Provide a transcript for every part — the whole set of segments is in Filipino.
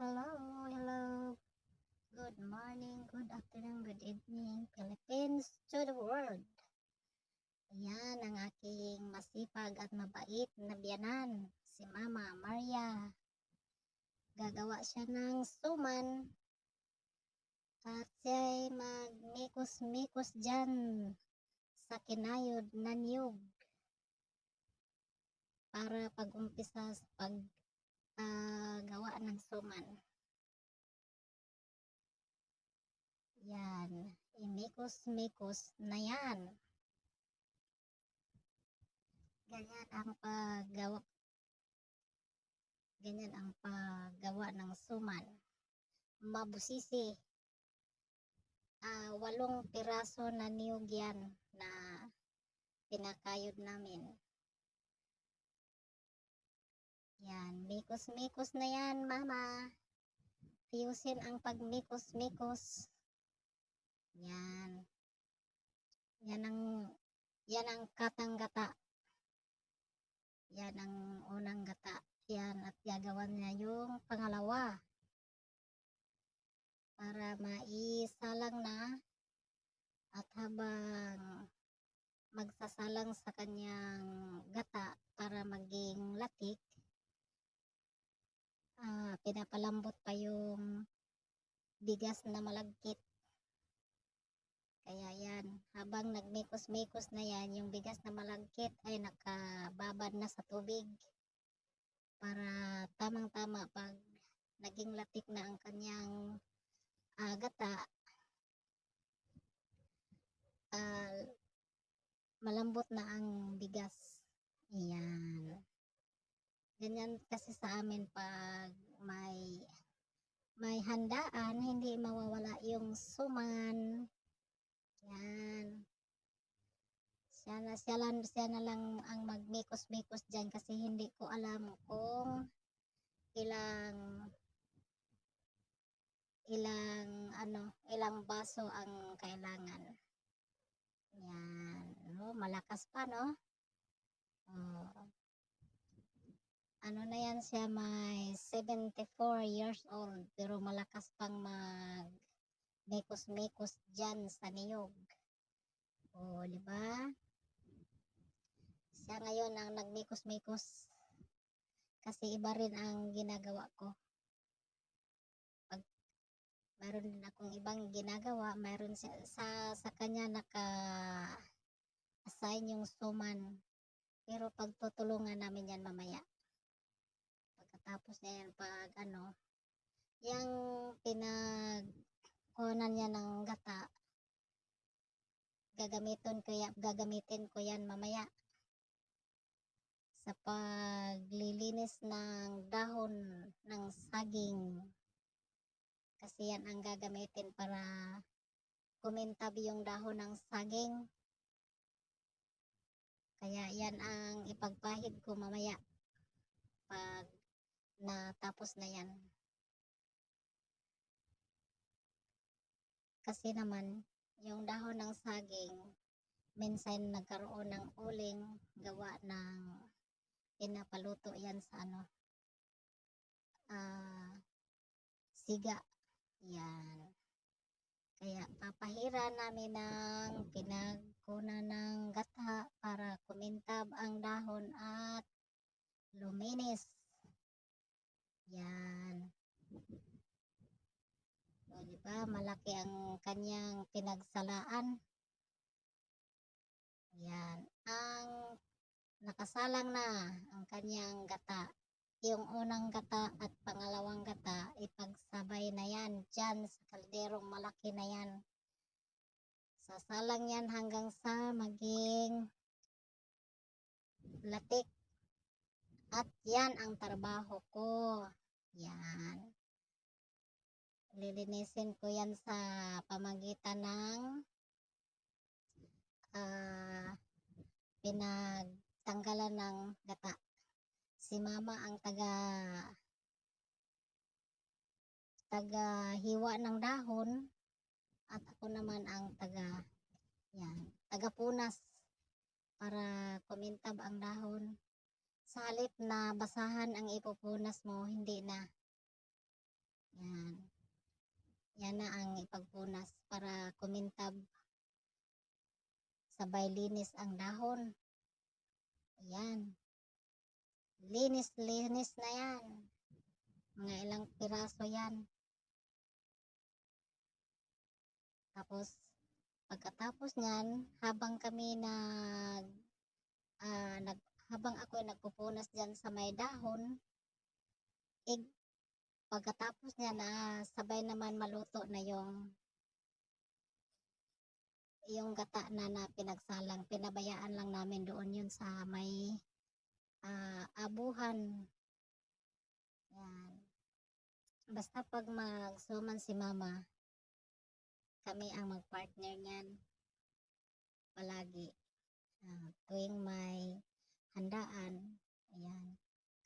Hello. Good morning, good afternoon, good evening, Philippines to the world. Ayan ang aking masipag at mabait na biyanan, si Mama Maria. Gagawa siya ng suman at siya'y magmikos-mikos dyan sa kinayod na niyog para pag-umpisa sa paggawa ng suman. Yan, imikos-mikos na yan. Ganyan ang paggawa ng suman. Mabusisi. 8 piraso na niyog yan na pinakayod namin. Yan, mikos-mikos na yan, Mama. Tiyusin ang pagmikos-mikos. Yan. Yan ang katang-gata. Yan ang unang gata. Yan, at gagawan niya yung pangalawa para maisalang na, at habang magsasalang sa kanyang gata para maging latik, pinapalambot pa yung bigas na malagkit. Kaya yan, habang nagmikos-mikos na yan, yung bigas na malagkit ay nakababad na sa tubig para tamang-tama pag naging latik na ang kanyang gata, malambot na ang bigas. Ayan. Ganyan kasi sa amin pag may handaan, hindi mawawala yung suman. Yan. Siya na lang ang magmikos-mikos dyan kasi hindi ko alam kung ilang baso ang kailangan. Yan. Malakas pa, no? Ano na yan siya, may 74 years old, pero malakas pang mikos-mikos dyan sa niyog. Di ba? Siya ngayon ang nagmikos-mikos kasi iba rin ang ginagawa ko. Pag mayroon din akong ibang ginagawa, mayroon sa kanya naka-assign yung suman. Pero pagtutulungan namin yan mamaya. Pagkatapos na yan, yung pinagkuhanan niya ng gata, gagamitin ko yan mamaya sa paglilinis ng dahon ng saging, kasi yan ang gagamitin para kumintab yung dahon ng saging. Kaya yan ang ipagpahid ko mamaya pag natapos na yan. Kasi naman yung dahon ng saging minsan nagkaroon ng uling gawa ng pinapaluto yan sa siga. Yan. Kaya papahira namin ng pinagkunan ng gata para kumintab ang dahon at luminis. Yan. Diba? Malaki ang kanyang pinagsalaan. Yan. Ang nakasalang na ang kanyang gata. Yung unang gata at pangalawang gata, ipagsabay na yan dyan sa kalderong malaki na yan. Sasalang yan hanggang sa maging latik. At yan ang trabaho ko. Yan. Lilinisin ko yan sa pamagitan ng pinagtanggalan ng gata. Si Mama ang taga hiwa ng dahon at ako naman ang taga punas para kumintab ang dahon. Sa halip na basahan ang ipupunas mo, hindi na. Yan na ang ipagpunas para kumintab, sabay linis ang dahon. Ayan. Linis na yan. Mga ilang piraso yan. Tapos, pagkatapos niyan, habang kami habang ako ay nagpupunas dyan sa may dahon, pagkatapos niya na sabay naman maluto na yung gata na pinagsalang, pinabayaan lang namin doon yun sa may abuhan. Yan. Basta pag magsuman si mama, kami ang magpartner niyan palagi. Tuwing may handaan, ayan,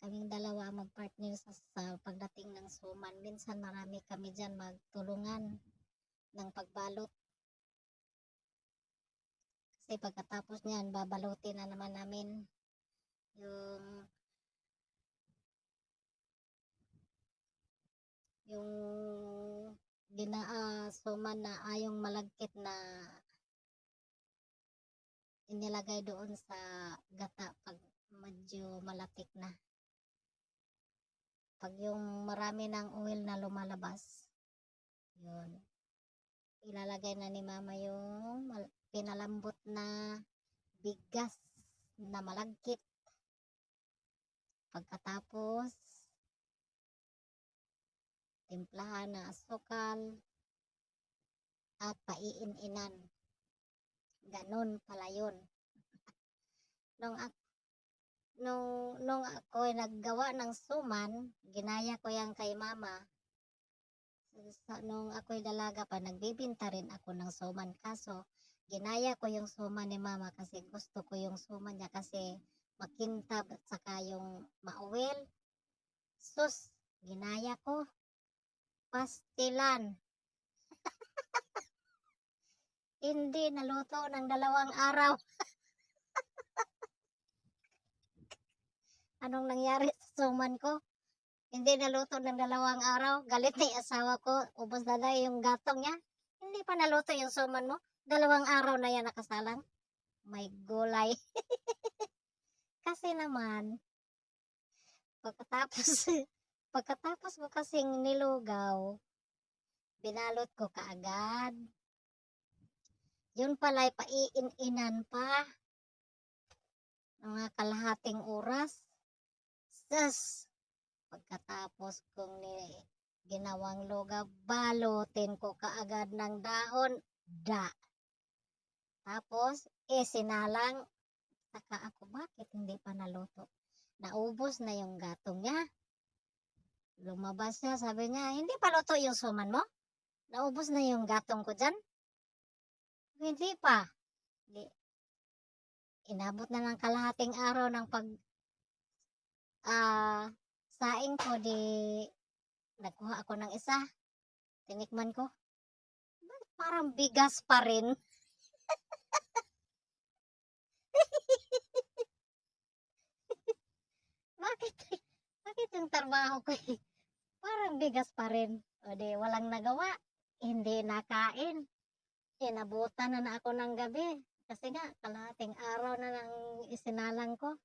kaming dalawa ang magpartner sa pagdating ng suman. Minsan marami kami dyan magtulungan ng pagbalot. Kasi pagkatapos niyan, babalutin na naman namin yung suman na ayong malagkit na inilagay doon sa gata pag medyo malatik na. Pag yung marami ng oil na lumalabas, yun, ilalagay na ni mama yung pinalambot na bigas na malagkit. Pagkatapos, timplahan na asukal at paiin-inan. Ganon pala yun. Nung ako ay naggawa ng suman, ginaya ko yan kay mama. Nung ako'y dalaga pa, nagbibinta rin ako ng suman. Kaso, ginaya ko yung suman ni mama kasi gusto ko yung suman niya kasi makintab at saka yung mauwil. Sus, ginaya ko. Pastilan. Hindi naluto ng 2 araw. Anong nangyari sa suman ko? Hindi naluto ng 2 araw. Galit na yung asawa ko. Ubos na yung gatong niya. Hindi pa naluto yung suman mo. 2 araw na yan nakasalang. May gulay. Kasi naman, pagkatapos mo kasing nilugaw, binalot ko kaagad. Yun pala'y paiin-inan pa. Mga kalahating oras. Sus! Pagkatapos kong ginawang lugaw, balutin ko kaagad ng dahon. Tapos, sinalang. Saka ako, bakit hindi pa naluto? Naubos na yung gatong niya. Lumabas siya, sabi niya, hindi pa luto yung suman mo? Naubos na yung gatong ko dyan? Hindi pa. Inabot na ng kalahating araw ng saing ko, nagkuha ako ng isa. Tinikman ko. Parang bigas pa rin. Bakit yung trabaho ko parang bigas pa rin? O di, walang nagawa. Hindi nakain. Inabutan na ako ng gabi. Kasi nga, kalahating araw na nang isinalang ko.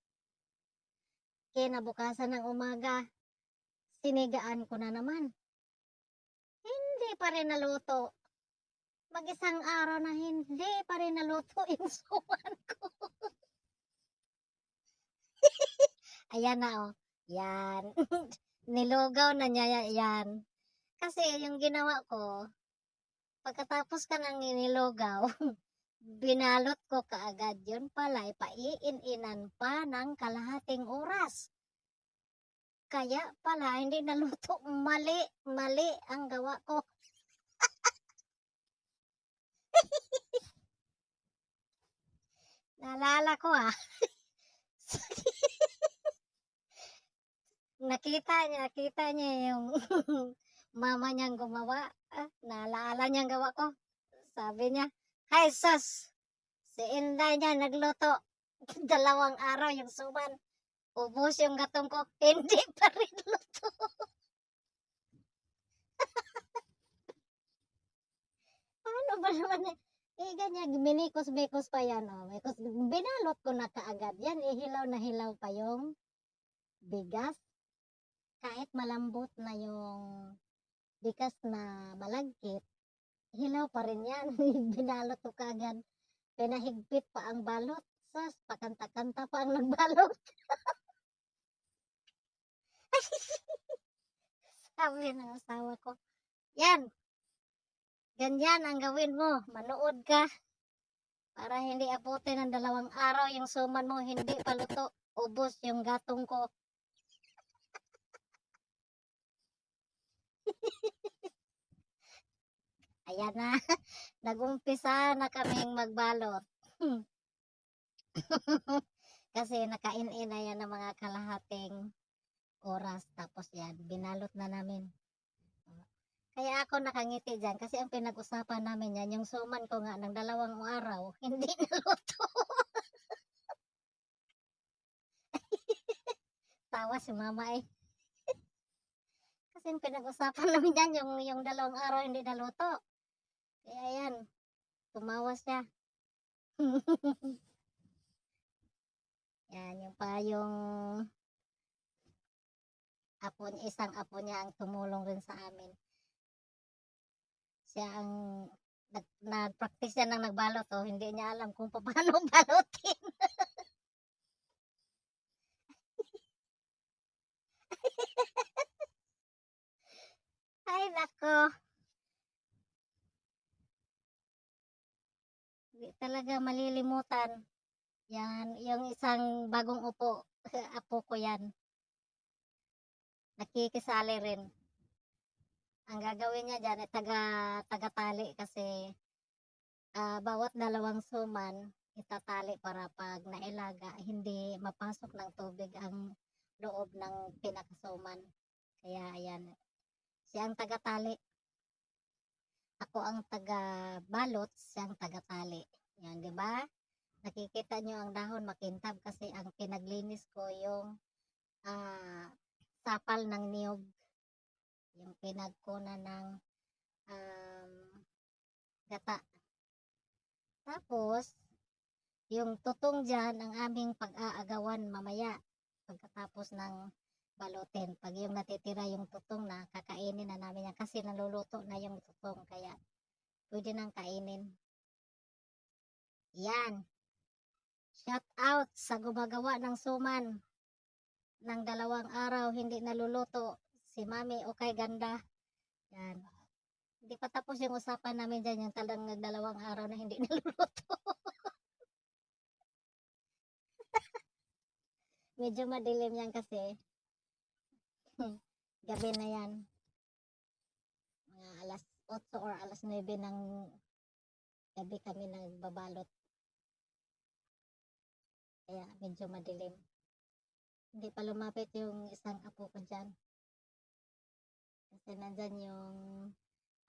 Kinabukasan ng umaga, sinigaan ko na naman. Hindi pa rin naluto. Mag-isang araw na hindi pa rin naluto yung suman ko. Ayan na oh. Yan. Nilugaw na niya yan. Kasi yung ginawa ko, pagkatapos ka nang nilugaw, binalot ko kaagad. Yun pala, paiin-inan pa ng kalahating oras. Kaya pala, hindi naluto. Mali ang gawa ko. Naalala ko nakita niya yung mama niyang gumawa. Naalala niyang gawa ko. Sabi niya, "Hi sus, si Inday niya nagluto. 2 araw yung suman. Ubos yung gatong ko. Hindi pa rin luto." naman ganyan, minikos-mikos pa yan, oh. Mikos, binalot ko na kaagad yan, hilaw na hilaw pa yung bigas. Kahit malambot na yung bigas na malagkit, hilaw pa rin yan. Binalot ko kaagad. Pinahigpit pa ang balot. Sas, pakanta-kanta pa ang nagbalot. Sabi ng asawa ko, yan, ganyan ang gawin mo. Manood ka para hindi abutin ng 2 araw yung suman mo, hindi paluto. Ubos yung gatong ko. Ayan na, nagumpisa na kaming magbalot. Kasi nakain-in na yan ng mga kalahating oras. Tapos yan, binalot na namin. Kaya ako nakangiti dyan kasi ang pinag-usapan namin yan, yung suman ko nga ng 2 araw, hindi naluto. Tawa si mama eh. Kasi yung pinag-usapan namin yan, yung 2 araw hindi naluto. Kaya yan, tumawa siya. Yan, yung pa yung isang apo niya ang tumulong rin sa amin. Siya ang nag-practice yan ng nagbalot, oh. Hindi niya alam kung paano balutin. Ay, nako. Hindi talaga malilimutan. Yan, yung isang bagong apo ko yan. Nakikisali rin. Ang gagawin niya dyan ay taga-tali kasi bawat 2 suman itatali para pag nailaga hindi mapasok ng tubig ang loob ng pinakasuman. Kaya ayan, siya ang taga-tali. Ako ang taga-balot, siya ang taga-tali. Yan, di ba? Nakikita nyo ang dahon makintab kasi ang pinaglinis ko yung sapal ng niyog. Yung pinagkuna ng gata. Tapos, yung tutong dyan ang aming pag-aagawan mamaya pagkatapos ng balutin. Pag yung natitira yung tutong na, kakainin na namin yan kasi naluluto na yung tutong. Kaya, pwede nang kainin. Yan. Shout out sa gumagawa ng suman ng 2 araw hindi naluluto. Si Mami okay ganda. Yan. Hindi pa tapos yung usapan namin dyan, yung talagang 2 araw na hindi naluluto. Medyo madilim yan kasi. Gabi na yan. Mga alas 8 or alas 9 ng gabi kami nagbabalot. Kaya medyo madilim. Hindi pa lumapit yung isang apo ko dyan. Kasi nandyan yung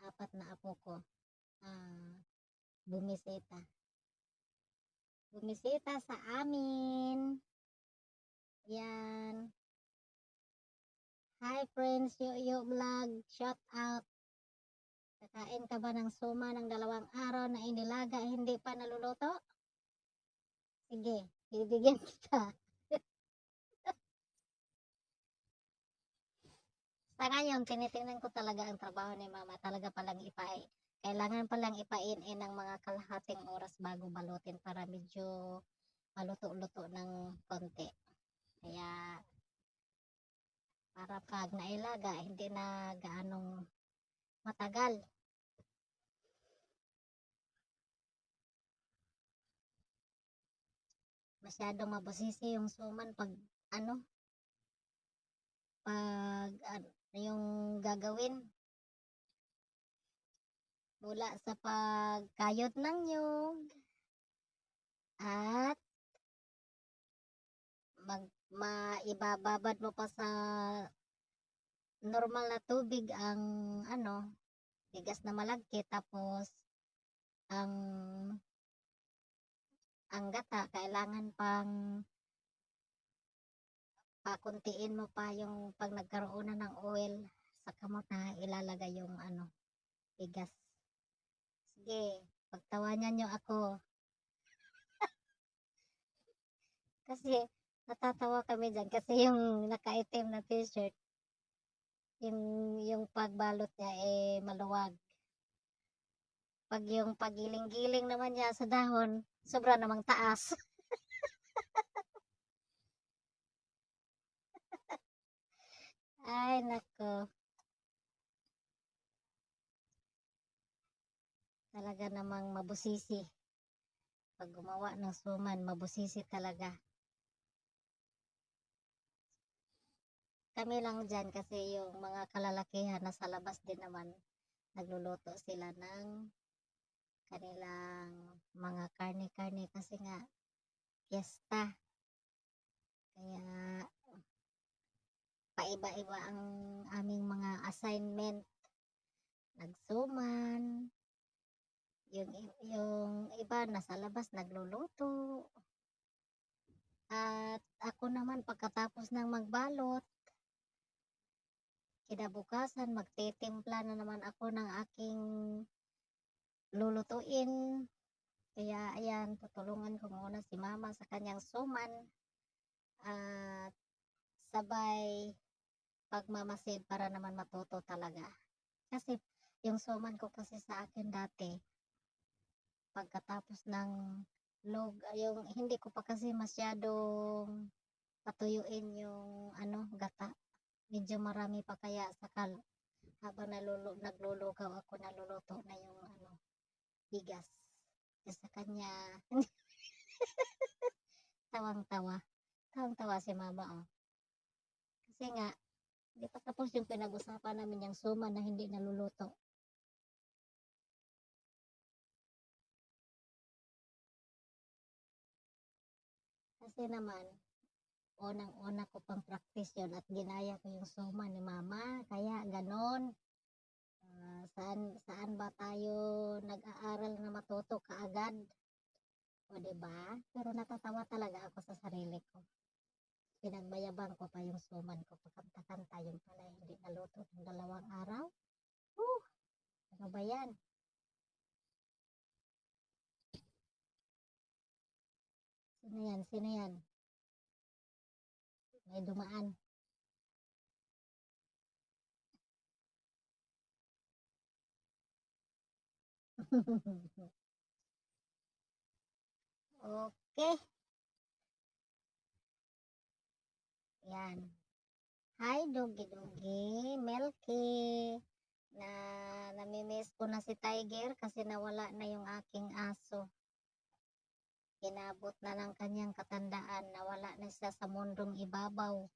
4 na apo ko. Bumisita. Bumisita sa amin. Yan. Hi friends, Yo Vlog. Shout out. Kakain ka ba ng suma ng 2 araw na inilaga hindi pa naluluto? Sige, bibigyan kita. Sa ngayon, tinitingnan ko talaga ang trabaho ni mama. Talaga palang kailangan palang ipain ng mga kalahating oras bago balutin para medyo maluto-luto ng konti. Kaya, para pag nailaga, hindi na gaanong matagal. Masyadong mabusisi yung suman pag yung gagawin mula sa pagkayod ng nyug at maibababad mo pa sa normal na tubig ang bigas na malagkit, tapos ang gata kailangan pang pakuntiin mo pa yung pag nagkaroon na ng oil sa kamot na ilalagay yung bigas. Sige, Pagtawanan niyo ako. Kasi natatawa kami diyan kasi yung nakaitim na t-shirt, yung pagbalot niya, maluwag. 'Pag yung pagiling-giling naman niya sa dahon, sobra namang taas. Ay naku, talaga namang mabusisi. 'Pag gumawa ng suman, mabusisi talaga. Kami lang diyan kasi yung mga kalalakihan nasa labas din naman, nagluluto sila ng kanilang mga karne-karne kasi nga piyesta. Kaya paiba-iba ang aming mga assignment. Nagsuman, yung iba nasa labas nagluluto. At ako naman pagkatapos ng magbalot, kinabukasan magtitimpla na naman ako ng aking lulutuin. Kaya ayan, tutulungan ko muna si mama sa kanyang suman at sabay pagmamasid para naman matuto talaga. Kasi yung suman ko kasi sa akin dati, pagkatapos ng yung hindi ko pa kasi masyadong patuyuin yung gata. Medyo marami pa kaya habang naglulugaw ako, naluluto na yung bigas. Kasi sa kanya, tawang-tawa. Tawang-tawa si mama, oh. Kasi nga, di pa tapos yung pinag-usapan namin yung suman na hindi naluluto. Kasi naman, unang-una ko pang practice yun at ginaya ko yung suman ni mama. Kaya ganon. Saan ba tayo nag-aaral na matuto kaagad? O diba? Pero natatawa talaga ako sa sarili ko. Pinagbayabang ko pa yung suman ko. Pagkanta-kanta yung pala hindi naluto ng 2 araw. Ano ba yan? Sino yan? Sino yan? May dumaan. Okay. Yan. Hi, Dogi Dogi. Melky. Na namimiss ko na si Tiger kasi nawala na yung aking aso. Inabot na ng kanyang katandaan. Nawala na siya sa mundong ibabaw.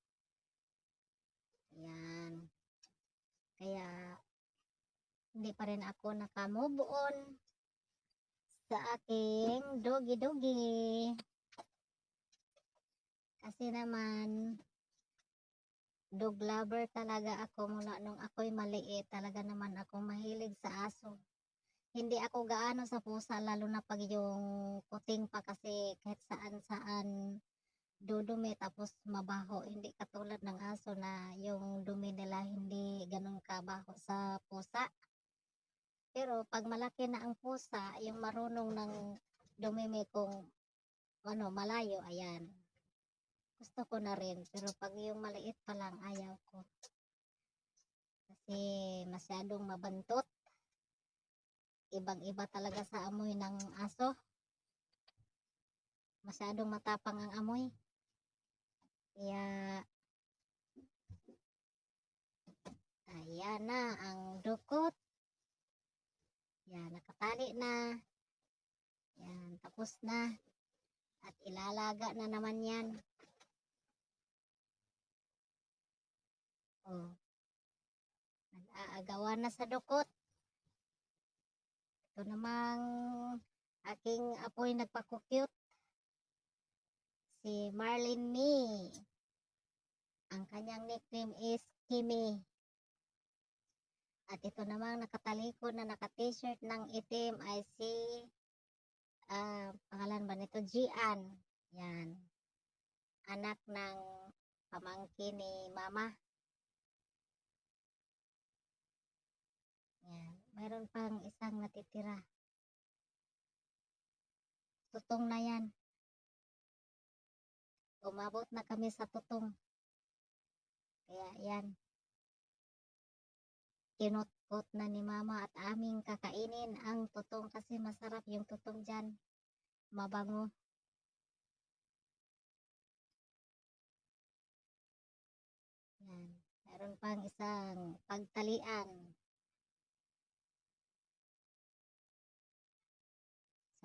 Yan. Kaya hindi pa rin ako nakamove on sa aking dogi-dogi. Kasi naman, dog lover talaga ako mula nung ako'y maliit. Talaga naman ako mahilig sa aso. Hindi ako gaano sa pusa, lalo na pag yung kuting pa kasi kahit saan-saan dudumi tapos mabaho. Hindi katulad ng aso na yung dumi nila hindi ganun kabaho sa pusa. Pero pag malaki na ang pusa, yung marunong ng dumimi kung malayo, ayan. Gusto ko na rin. Pero pag yung maliit pa lang, ayaw ko. Kasi masyadong mabantot. Ibang-iba talaga sa amoy ng aso. Masyadong matapang ang amoy. Kaya, ayan na ang dukot. Yan, nakatali na. Yan, tapos na. At ilalaga na naman yan. Oh, nag-aagawan na sa dukot. Ito namang aking apoy nagpakukyut. Si Marlin Me. Ang kanyang nickname is Kimi. At ito namang nakatalikod na naka-t-shirt ng itim ay si pangalan ba nito? Gian. Yan. Anak ng pamangkin ni mama. Yan. Mayroon pang isang natitira. tutong na yan. Umabot na kami sa tutong. Kaya yan. Kinutkot na ni mama at aming kakainin ang tutong kasi masarap yung tutong dyan. Mabango. Yan. Meron pang isang pagtalian.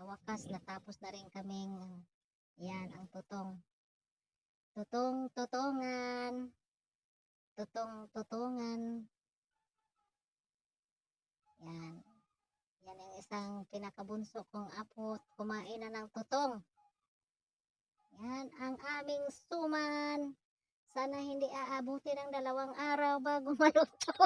Sa wakas, natapos na rin kaming yan, ang tutong. Tutong-tutungan. Tutong-tutungan. Yan. Yan ang isang pinakabunso kong apo. Kumain na ng tutong. Yan ang aming suman. Sana hindi aabuti ng 2 araw bago maluto.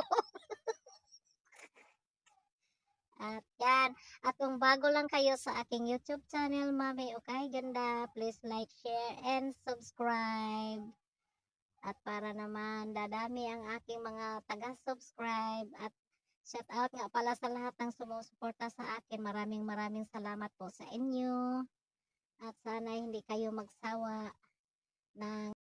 At yan. At kung bago lang kayo sa aking YouTube channel, Mami Okay Ganda, please like, share, and subscribe. At para naman dadami ang aking mga taga-subscribe. At shout out nga pala sa lahat ng sumusuporta sa akin. Maraming salamat po sa inyo. At sana hindi kayo magsawa ng